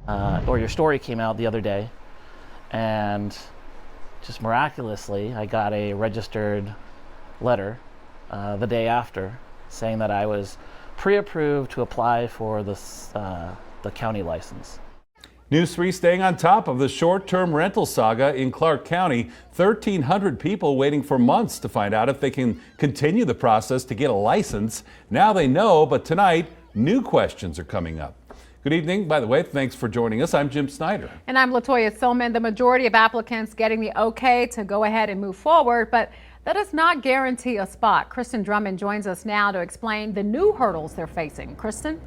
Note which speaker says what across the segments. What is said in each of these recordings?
Speaker 1: or your story came out the other day, and just miraculously, I got a registered letter the day after saying that I was pre-approved to apply for this, the county license.
Speaker 2: News 3 staying on top of the short-term rental saga in Clark County. 1,300 people waiting for months to find out if they can continue the process to get a license. Now they know, but tonight, new questions are coming up. Good evening. By the way, thanks for joining us. I'm Jim Snyder.
Speaker 3: And I'm Latoya Silman. The majority of applicants getting the okay to go ahead and move forward, but that does not guarantee a spot. Kristen Drummond joins us now to explain the new hurdles they're facing. Kristen?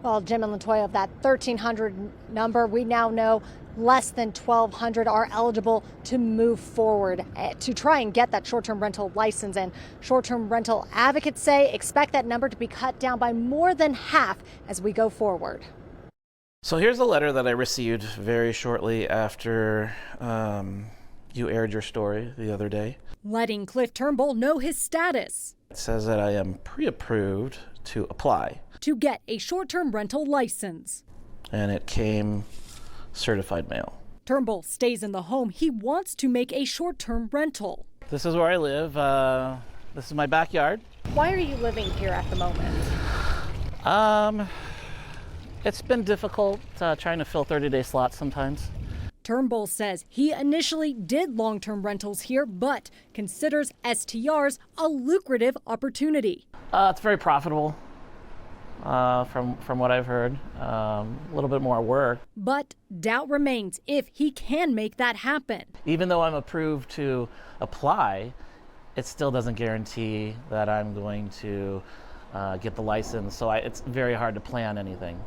Speaker 4: Well, Jim and Latoya, of that 1,300 number, we now know less than 1,200 are eligible to move forward to try and get that short-term rental license. And short-term rental advocates say expect that number to be cut down by more than half as we go forward.
Speaker 1: So here's a letter that I received very shortly after you aired your story the other day.
Speaker 5: Letting Cliff Turnbull know his status.
Speaker 1: It says that I am pre-approved to apply.
Speaker 5: To get a short-term rental license.
Speaker 1: And it came certified mail.
Speaker 5: Turnbull stays in the home he wants to make a short-term rental.
Speaker 1: This is where I live. This is my backyard.
Speaker 4: Why are you living here at the moment?
Speaker 1: It's been difficult trying to fill 30-day slots sometimes.
Speaker 5: Turnbull says he initially did long-term rentals here, but considers STRs a lucrative opportunity.
Speaker 1: It's very profitable. From what I've heard, a little bit more work.
Speaker 5: But doubt remains if he can make that happen.
Speaker 1: Even though I'm approved to apply, it still doesn't guarantee that I'm going to get the license, so it's very hard to plan anything.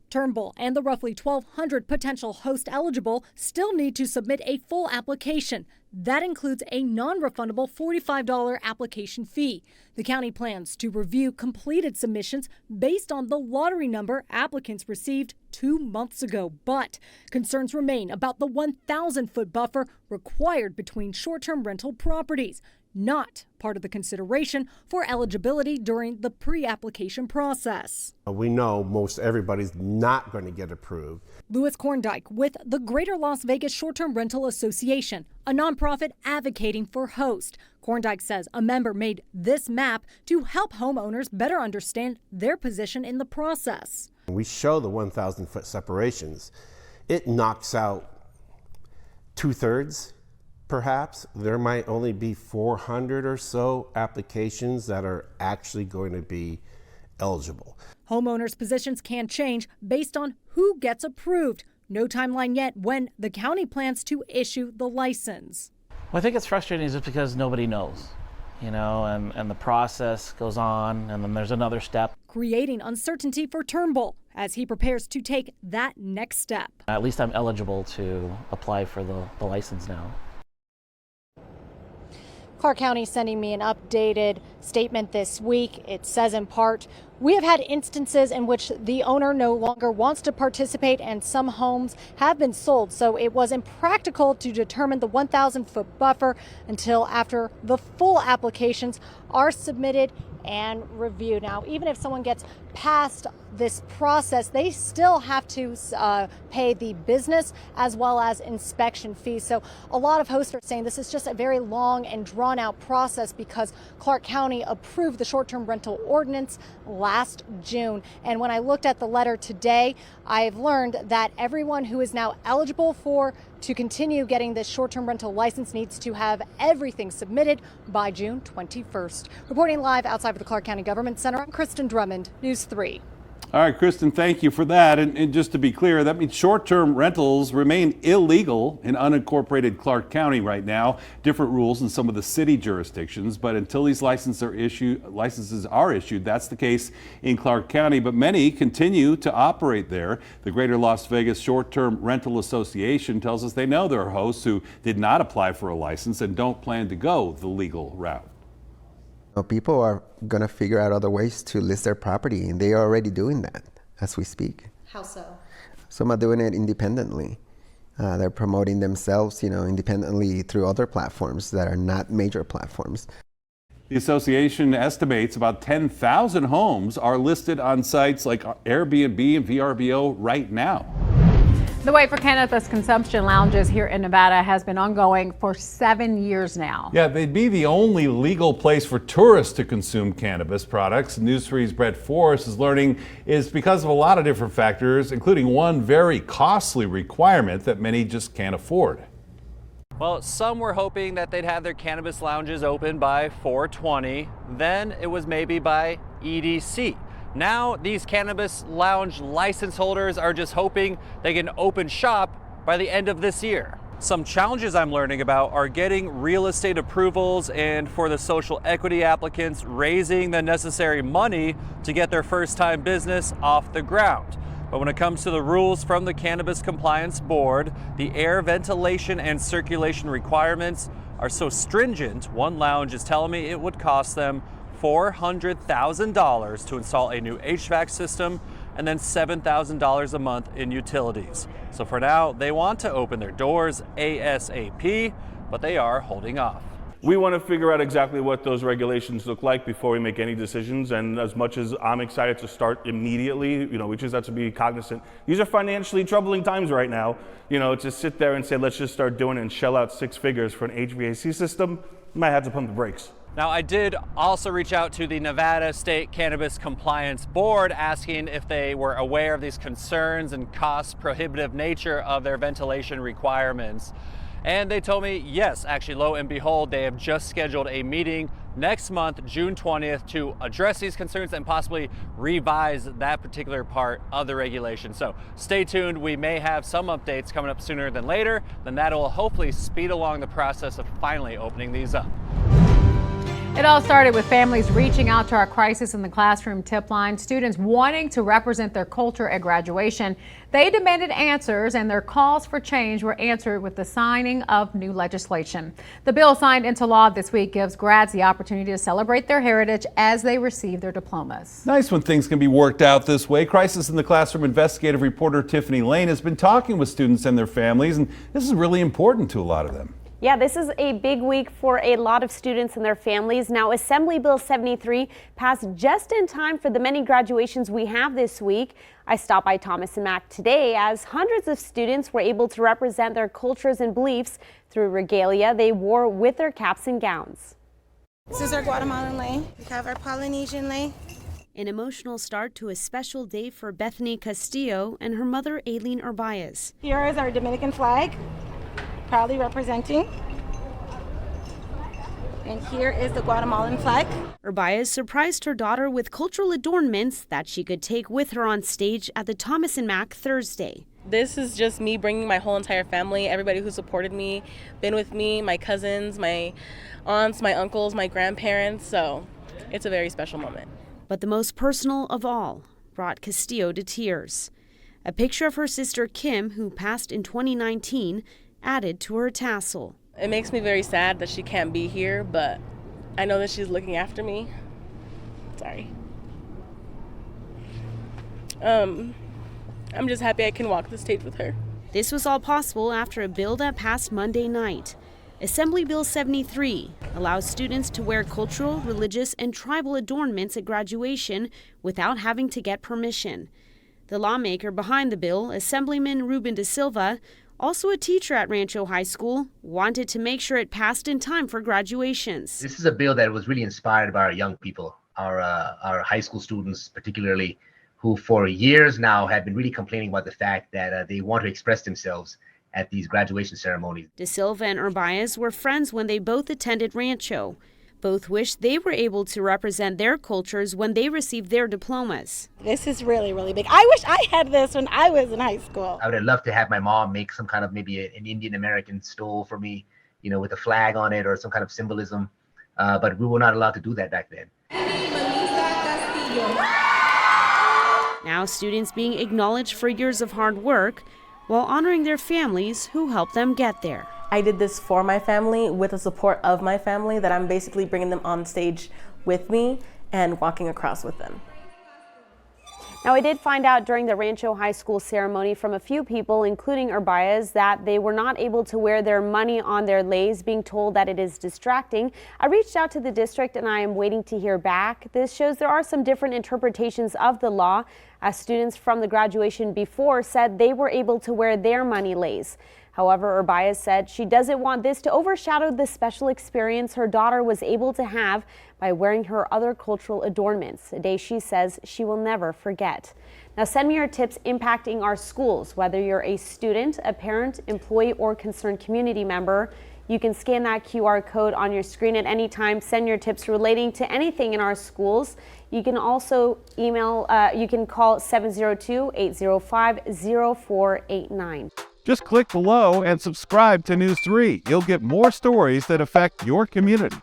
Speaker 5: Turnbull and the roughly 1,200 potential host eligible still need to submit a full application. That includes a non-refundable $45 application fee. The county plans to review completed submissions based on the lottery number applicants received 2 months ago. But concerns remain about the 1,000-foot buffer required between short-term rental properties, not part of the consideration for eligibility during the pre-application process.
Speaker 6: We know most everybody's not going to get approved.
Speaker 5: Louis Korndike with the Greater Las Vegas Short-Term Rental Association, a nonprofit advocating for host. Korndike says a member made this map to help homeowners better understand their position in the process.
Speaker 6: We show the 1,000-foot separations. It knocks out 2/3. Perhaps there might only be 400 or so applications that are actually going to be eligible.
Speaker 5: Homeowners' positions can change based on who gets approved. No timeline yet when the county plans to issue the license.
Speaker 1: Well, I think it's frustrating just because nobody knows, you know, and the process goes on, and then there's another step.
Speaker 5: Creating uncertainty for Turnbull as he prepares to take that next step.
Speaker 1: At least I'm eligible to apply for the license now.
Speaker 4: Clark County sending me an updated statement this week. It says in part, we have had instances in which the owner no longer wants to participate and some homes have been sold. So it was impractical to determine the 1,000-foot buffer until after the full applications are submitted and reviewed. Now, even if someone gets past this process, they still have to pay the business as well as inspection fees. So a lot of hosts are saying this is just a very long and drawn out process because Clark County approved the short-term rental ordinance last June. And when I looked at the letter today, I've learned that everyone who is now eligible to continue getting this short-term rental license needs to have everything submitted by June 21st. Reporting live outside of the Clark County Government Center, I'm Kristen Drummond, News 3.
Speaker 2: All right, Kristen, thank you for that. And just to be clear, that means short-term rentals remain illegal in unincorporated Clark County right now. Different rules in some of the city jurisdictions, but until these licenses are issued, that's the case in Clark County. But many continue to operate there. The Greater Las Vegas Short-Term Rental Association tells us they know there are hosts who did not apply for a license and don't plan to go the legal route.
Speaker 7: People are going to figure out other ways to list their property, and they are already doing that as we speak.
Speaker 4: How so?
Speaker 7: Some are doing it independently. They're promoting themselves, independently through other platforms that are not major platforms.
Speaker 2: The association estimates about 10,000 homes are listed on sites like Airbnb and VRBO right now.
Speaker 3: The wait for cannabis consumption lounges here in Nevada has been ongoing for 7 years now.
Speaker 2: Yeah, they'd be the only legal place for tourists to consume cannabis products. News 3's Brett Forrest is learning is because of a lot of different factors, including one very costly requirement that many just can't afford.
Speaker 8: Well, some were hoping that they'd have their cannabis lounges open by 4/20. Then it was maybe by EDC. Now these cannabis lounge license holders are just hoping they can open shop by the end of this year. Some challenges I'm learning about are getting real estate approvals, and for the social equity applicants, raising the necessary money to get their first-time business off the ground. But when it comes to the rules from the Cannabis Compliance Board, the air ventilation and circulation requirements are so stringent, one lounge is telling me it would cost them $400,000 to install a new HVAC system and then $7,000 a month in utilities. So for now, they want to open their doors ASAP, but they are holding off.
Speaker 9: We want to figure out exactly what those regulations look like before we make any decisions. And as much as I'm excited to start immediately, we just have to be cognizant. These are financially troubling times right now. To sit there and say, let's just start doing it and shell out 6 figures for an HVAC system, you might have to pump the brakes.
Speaker 8: Now, I did also reach out to the Nevada State Cannabis Compliance Board asking if they were aware of these concerns and cost prohibitive nature of their ventilation requirements. And they told me, yes, actually, lo and behold, they have just scheduled a meeting next month, June 20th, to address these concerns and possibly revise that particular part of the regulation. So stay tuned. We may have some updates coming up sooner than later. Then that will hopefully speed along the process of finally opening these up.
Speaker 3: It all started with families reaching out to our Crisis in the Classroom tip line, students wanting to represent their culture at graduation. They demanded answers, and their calls for change were answered with the signing of new legislation. The bill signed into law this week gives grads the opportunity to celebrate their heritage as they receive their diplomas.
Speaker 2: Nice when things can be worked out this way. Crisis in the Classroom investigative reporter Tiffany Lane has been talking with students and their families, and this is really important to a lot of them.
Speaker 10: Yeah, this is a big week for a lot of students and their families. Now, Assembly Bill 73 passed just in time for the many graduations we have this week. I stopped by Thomas and Mack today as hundreds of students were able to represent their cultures and beliefs through regalia they wore with their caps and gowns.
Speaker 11: This is our Guatemalan lei. We have our Polynesian lei.
Speaker 12: An emotional start to a special day for Bethany Castillo and her mother, Aileen Urbayas.
Speaker 11: Here is our Dominican flag, proudly representing. And here is the Guatemalan flag.
Speaker 12: Urbayas surprised her daughter with cultural adornments that she could take with her on stage at the Thomas and Mack Thursday.
Speaker 13: This is just me bringing my whole entire family, everybody who supported me, been with me, my cousins, my aunts, my uncles, my grandparents, so it's a very special moment.
Speaker 12: But the most personal of all brought Castillo to tears. A picture of her sister Kim, who passed in 2019, added to her tassel.
Speaker 13: It makes me very sad that she can't be here, but I know that she's looking after me. Sorry. I'm just happy I can walk the stage with her.
Speaker 12: This was all possible after a bill that passed Monday night. Assembly Bill 73 allows students to wear cultural, religious, and tribal adornments at graduation without having to get permission. The lawmaker behind the bill, Assemblyman Ruben De Silva, also a teacher at Rancho High School, wanted to make sure it passed in time for graduations.
Speaker 14: This is a bill that was really inspired by our young people, our high school students particularly, who for years now have been really complaining about the fact that they want to express themselves at these graduation ceremonies.
Speaker 12: De Silva and Urbayas were friends when they both attended Rancho. Both wish they were able to represent their cultures when they received their diplomas.
Speaker 11: This is really, really big. I wish I had this when I was in high school.
Speaker 14: I would have loved to have my mom make some kind of maybe an Indian American stole for me, with a flag on it or some kind of symbolism. But we were not allowed to do that back then.
Speaker 12: Now students being acknowledged for years of hard work while honoring their families who helped them get there.
Speaker 13: I did this for my family with the support of my family, that I'm basically bringing them on stage with me and walking across with them.
Speaker 10: Now, I did find out during the Rancho High School ceremony from a few people, including Urbayas, that they were not able to wear their money on their leis, being told that it is distracting. I reached out to the district and I am waiting to hear back. This shows there are some different interpretations of the law, as students from the graduation before said they were able to wear their money leis. However, Urbaya said she doesn't want this to overshadow the special experience her daughter was able to have by wearing her other cultural adornments, a day she says she will never forget. Now send me your tips impacting our schools, whether you're a student, a parent, employee, or concerned community member. You can scan that QR code on your screen at any time. Send your tips relating to anything in our schools. You can also email, you can call 702-805-0489.
Speaker 15: Just click below and subscribe to News 3. You'll get more stories that affect your community.